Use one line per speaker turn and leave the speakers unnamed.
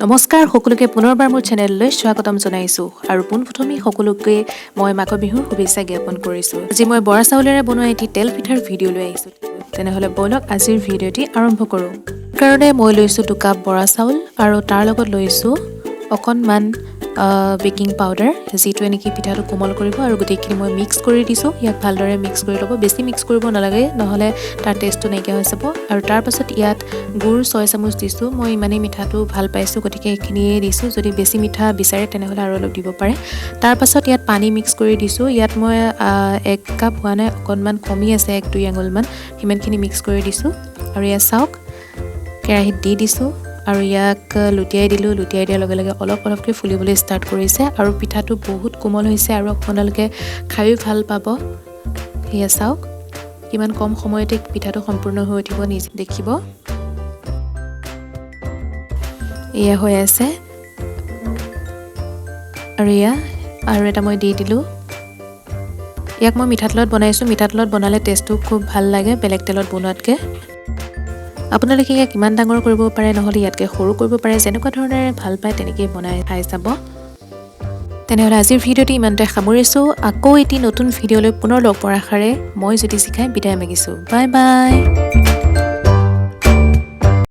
নমস্কাৰ সকলোকে পুনৰবাৰ মোৰ চেনেললৈ স্বাগতম জনাইছোঁ আৰু পোনপ্ৰথমে সকলোকে মই মাঘৰ বিহুৰ শুভেচ্ছা জ্ঞাপন কৰিছোঁ। আজি মই বৰা চাউলেৰে বনোৱা এটি তেল পিঠাৰ ভিডিঅ' লৈ আহিছোঁ। তেনেহ'লে ব'লক আজিৰ ভিডিঅ'টি আৰম্ভ কৰোঁ। কাৰণে মই লৈছোঁ 2 কাপ বৰা চাউল আৰু তাৰ লগত লৈছোঁ অকণমান বেকিং পাউডাৰ, যিটোৱে নেকি পিঠাটো কোমল কৰিব আৰু গোটেইখিনি মই মিক্স কৰি দিছোঁ। ইয়াক ভালদৰে মিক্স কৰি ল'ব, বেছি মিক্স কৰিব নালাগে, নহ'লে তাৰ টেষ্টটো নাইকিয়া হৈ যাব। আৰু তাৰপাছত ইয়াত গুড় 6 চামুচ দিছোঁ। মই ইমানেই মিঠাটো ভাল পাইছোঁ, গতিকে এইখিনিয়ে দিছোঁ। যদি বেছি মিঠা বিচাৰে তেনেহ'লে আৰু অলপ দিব পাৰে। তাৰপাছত ইয়াত পানী মিক্স কৰি দিছোঁ। ইয়াত মই 1 কাপ হোৱা নাই, অকণমান কমি আছে, 1-2 আঙুলমান, সিমানখিনি মিক্স কৰি দিছোঁ। আৰু ইয়াত চাওক, কেৰাহীত দি দিছোঁ আৰু ইয়াক লুটিয়াই দিলোঁ। লুটিয়াই দিয়াৰ লগে লগে অলপ অলপকৈ ফুলিবলৈ ষ্টাৰ্ট কৰিছে আৰু পিঠাটো বহুত কোমল হৈছে আৰু আপোনালোকে খায়ো ভাল পাব। সেয়া চাওক, কিমান কম সময়তে পিঠাটো সম্পূৰ্ণ হৈ উঠিব, নিজে দেখিব। এয়া হৈ আছে আৰু আৰু এটা মই দি দিলোঁ। ইয়াক মই মিঠাতেলত বনাইছোঁ। মিঠাতেলত বনালে টেষ্টটো খুব ভাল লাগে বেলেগ তেলত বনোৱাতকৈ। আপোনালোকে ইয়াক কিমান ডাঙৰ কৰিব পাৰে, নহ'লে ইয়াতকৈ সৰু কৰিব পাৰে, যেনেকুৱা ধৰণেৰে ভাল পায় তেনেকেই বনাই খাই চাব। তেনেহ'লে আজিৰ ভিডিঅ'টি ইমানতে সামৰিছোঁ। আকৌ এটি নতুন ভিডিঅ'লৈ পুনৰ লগ পোৱাৰ আশাৰে মই জ্যোতি শিখাই বিদায় মাগিছোঁ। Bye bye.